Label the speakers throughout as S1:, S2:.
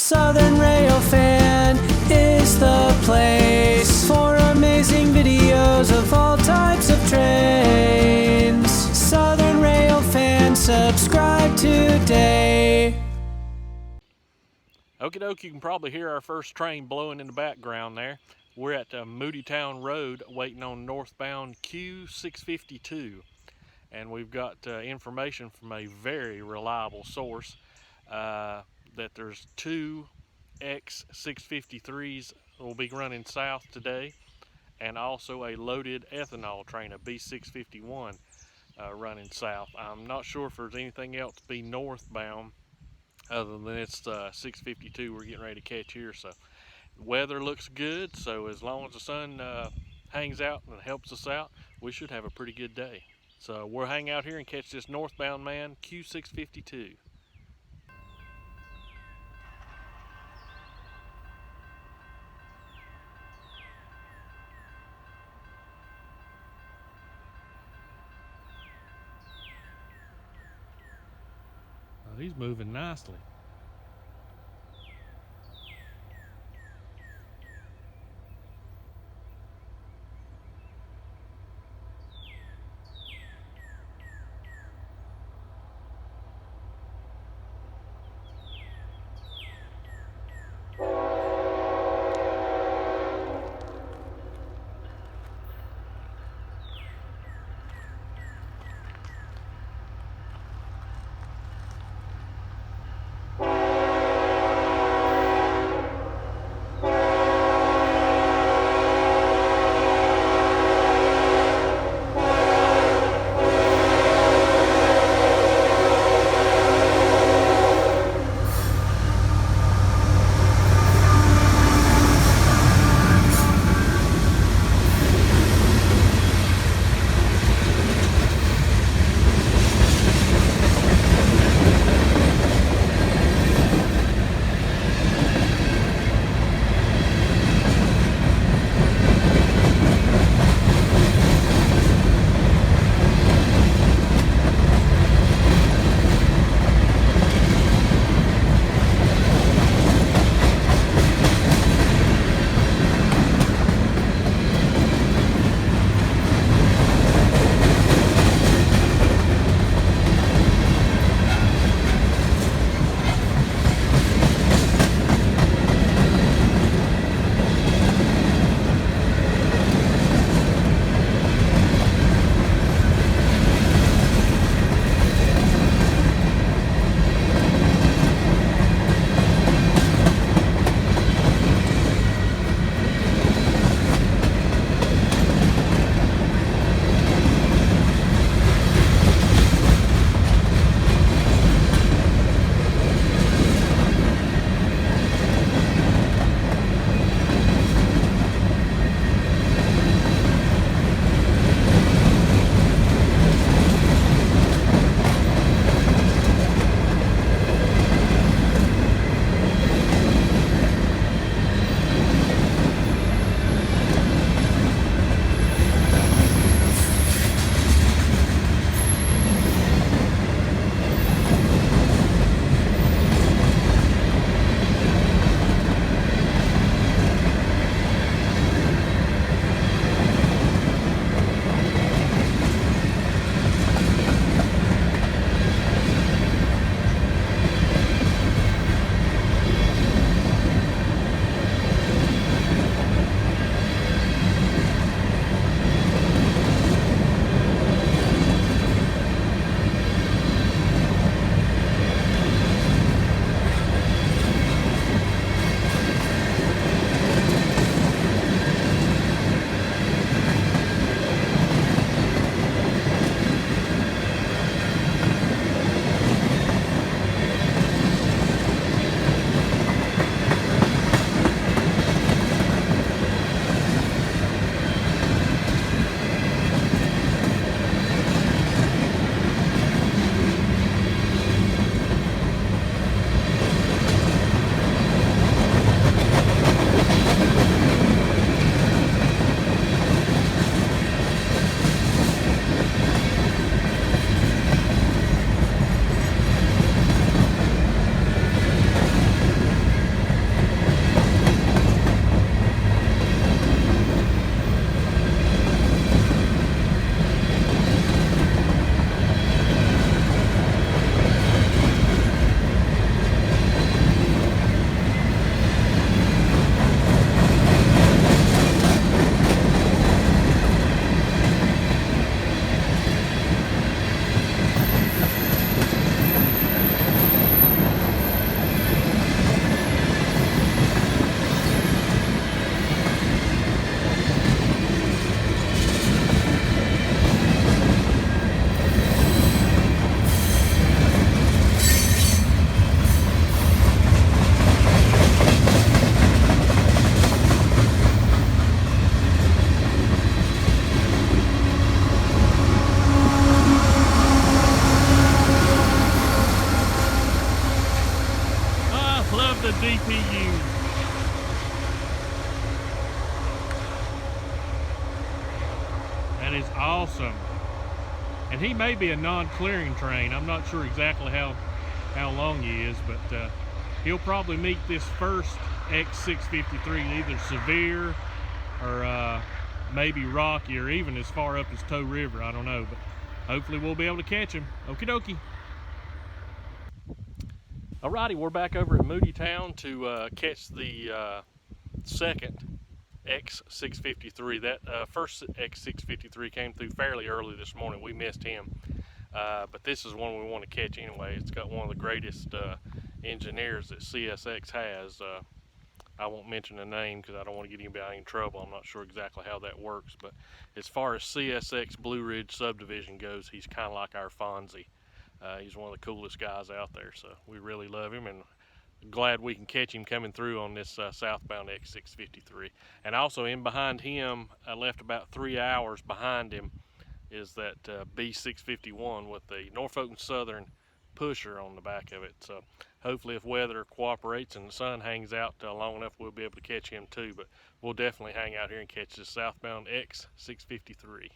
S1: Southern Railfan is the place for amazing videos of all types of trains. Southern Railfan, subscribe today.
S2: Okie doke, you can probably hear our first train blowing in the background there. We're at Moody Town Road waiting on northbound Q652. And we've got information from a very reliable source that there's two X653s will be running south today, and also a loaded ethanol train, a B651, running south. I'm not sure if there's anything else to be northbound other than it's 652 we're getting ready to catch here. So the weather looks good, so as long as the sun hangs out and helps us out, we should have a pretty good day. So we'll hang out here and catch this northbound man, Q652. Oh, he's moving nicely. CPU. That is awesome. And he may be a non-clearing train. I'm not sure exactly how long he is, but he'll probably meet this first X653 either severe or maybe rocky, or even as far up as Toe River. I don't know, but hopefully we'll be able to catch him. Okie dokie. Alrighty, we're back over at Moody Town to catch the second X653. That first X653 came through fairly early this morning. We missed him, but this is one we want to catch anyway. It's got one of the greatest engineers that CSX has. I won't mention the name because I don't want to get anybody in trouble. I'm not sure exactly how that works, but as far as CSX Blue Ridge subdivision goes, he's kind of like our Fonzie. He's one of the coolest guys out there, so we really love him, and glad we can catch him coming through on this southbound X653. And also in behind him, I left about 3 hours behind him, is that B651 with the Norfolk and Southern pusher on the back of it. So hopefully if weather cooperates and the sun hangs out long enough, we'll be able to catch him too. But we'll definitely hang out here and catch this southbound X653.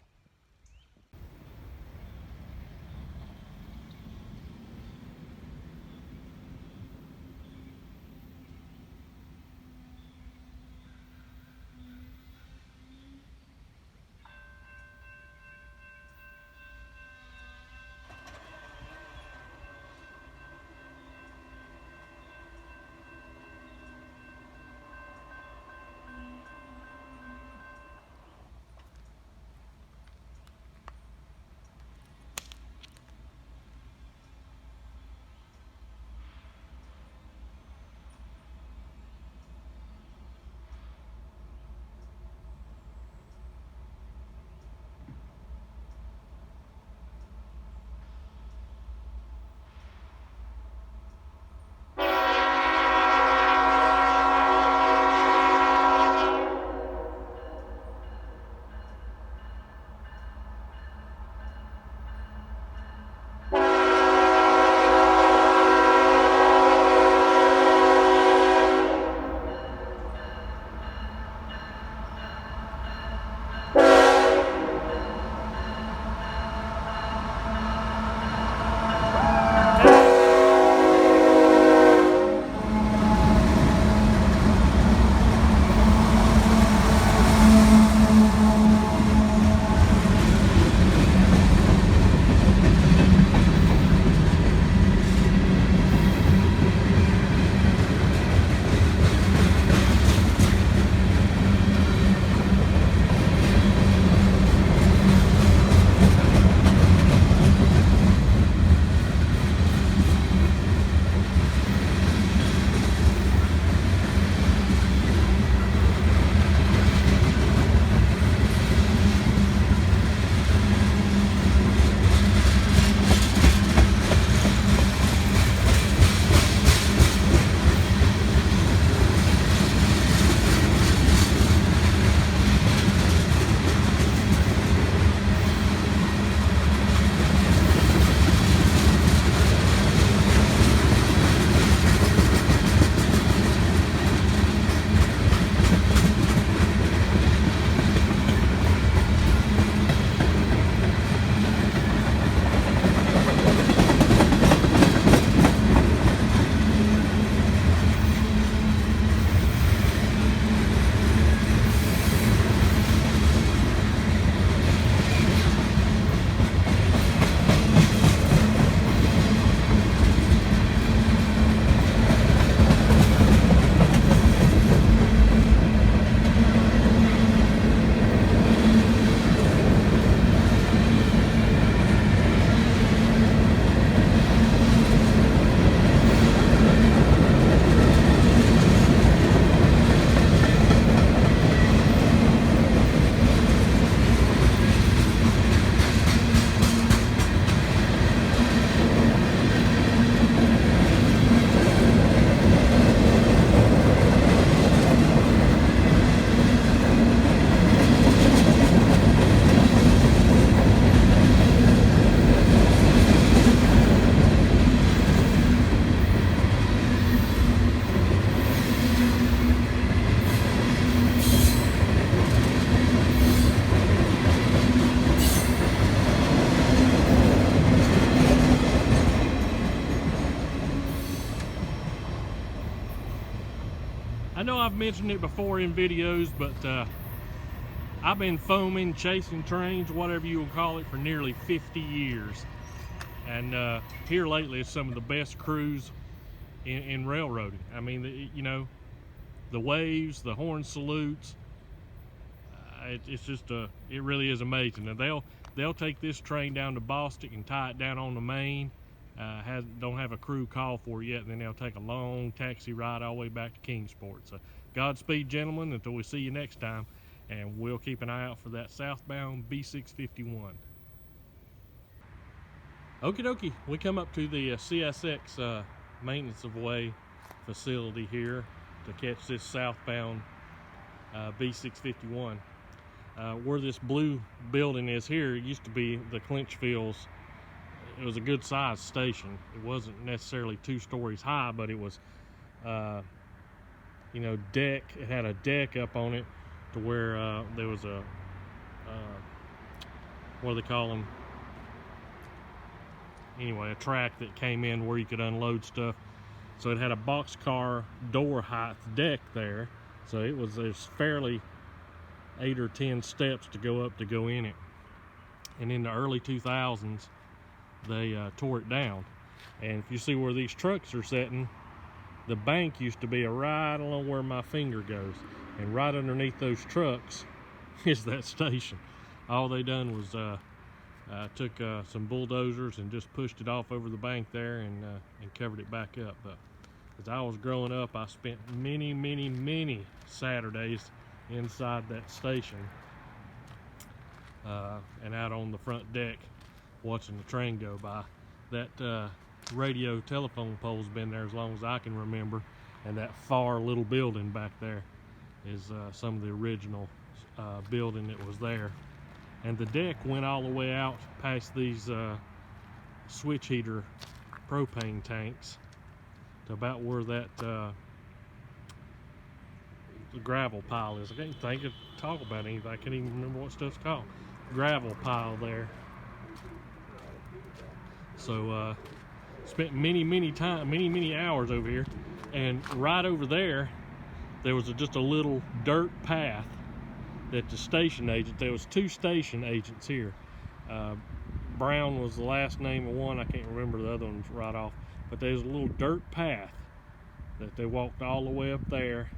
S2: I know I've mentioned it before in videos, but I've been foaming, chasing trains, whatever you will call it, for nearly 50 years. And here lately, it's some of the best crews in railroading. I mean, you know, the waves, the horn salutes, it's just it really is amazing. And they'll take this train down to Boston and tie it down on the main. Don't have a crew call for it yet, and then they'll take a long taxi ride all the way back to Kingsport. So Godspeed, gentlemen, until we see you next time, and we'll keep an eye out for that southbound B651. Okie dokie, we come up to the CSX maintenance of way facility here to catch this southbound B651. Where this blue building is here, it used to be the CLINCHFIELD's. It was a good sized station. It wasn't necessarily 2 stories high, but it was, you know, deck. It had a deck up on it to where there was a, what do they call them? Anyway, a track that came in where you could unload stuff. So it had a boxcar door height deck there. So there's fairly 8 or 10 steps to go up to go in it. And in the early 2000s, they tore it down. And if you see where these trucks are sitting, the bank used to be right along where my finger goes, and right underneath those trucks is that station. All they done was took some bulldozers and just pushed it off over the bank there and covered it back up. But as I was growing up, I spent many Saturdays inside that station and out on the front deck watching the train go by. That radio telephone pole's been there as long as I can remember, and that far little building back there is some of the original building that was there. And the deck went all the way out past these switch heater propane tanks to about where that the gravel pile is. I can't think of talk about anything. I can't even remember what stuff's called. Gravel pile there. So spent many hours over here, and right over there was just a little dirt path that the station agent, there was 2 station agents here. Brown was the last name of one. I can't remember the other ones right off, but there's a little dirt path that they walked all the way up there,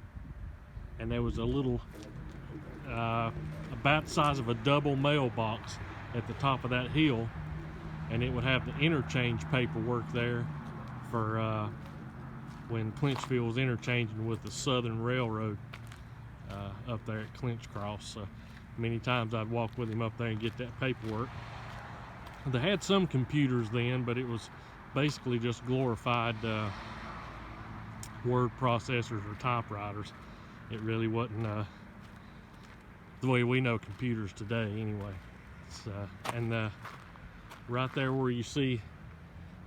S2: and there was a little about the size of a double mailbox at the top of that hill, and it would have the interchange paperwork there for when Clinchfield was interchanging with the Southern Railroad up there at Clinch Cross. So many times I'd walk with him up there and get that paperwork. They had some computers then, but it was basically just glorified word processors or typewriters. It really wasn't the way we know computers today anyway. And right there where you see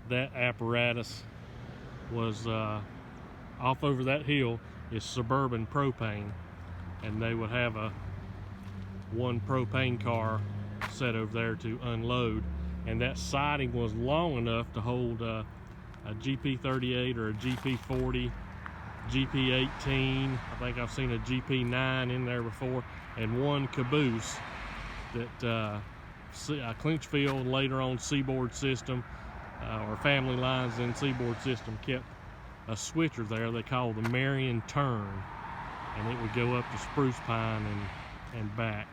S2: that apparatus was off over that hill is Suburban Propane, and they would have one propane car set over there to unload, and that siding was long enough to hold a GP38 or a GP40, GP18. I think I've seen a GP9 in there before, and one caboose that Clinchfield, later on Seaboard System, or Family Lines and Seaboard System, kept a switcher there they called the Marion Turn, and it would go up to Spruce Pine and back.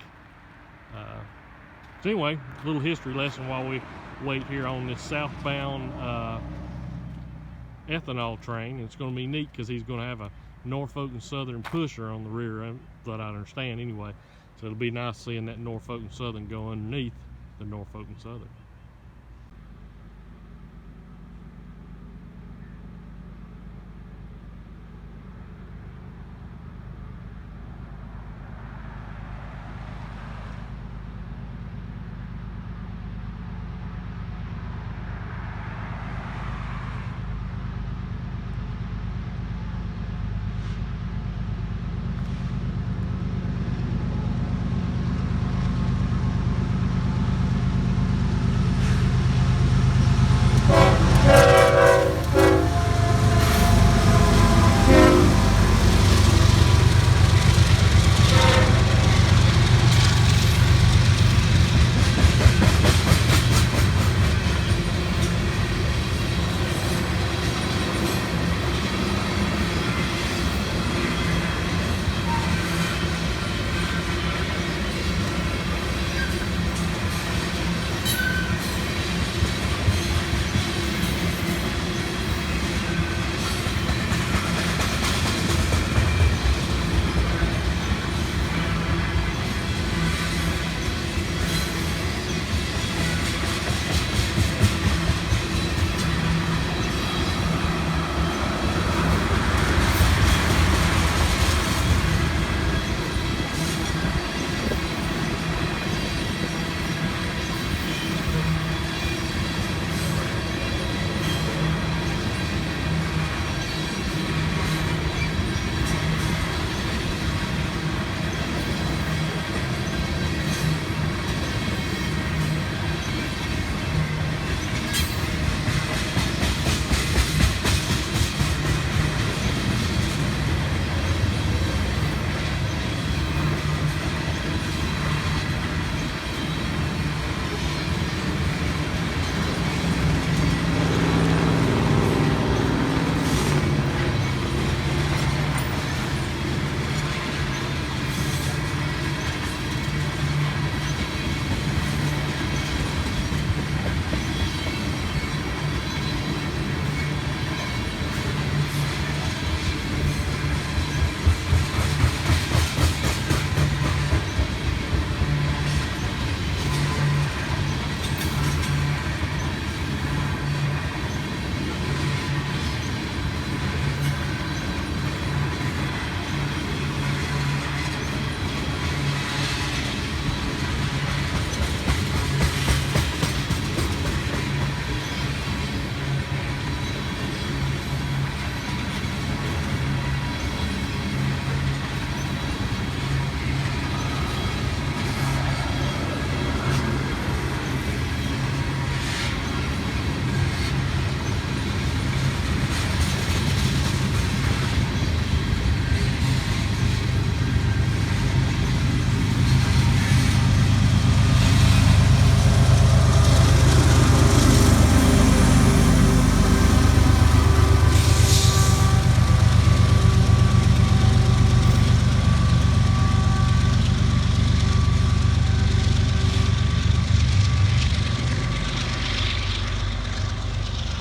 S2: So anyway, a little history lesson while we wait here on this southbound ethanol train. It's going to be neat because he's going to have a Norfolk and Southern pusher on the rear end, that I understand anyway. So it'll be nice seeing that Norfolk and Southern go underneath the Norfolk and Southern.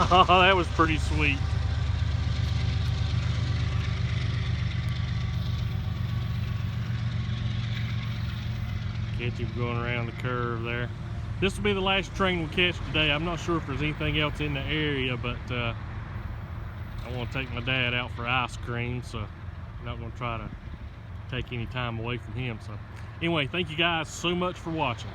S2: Oh, that was pretty sweet. Catch him going around the curve there. This will be the last train we catch today. I'm not sure if there's anything else in the area, but I want to take my dad out for ice cream, so I'm not going to try to take any time away from him. So anyway, thank you guys so much for watching.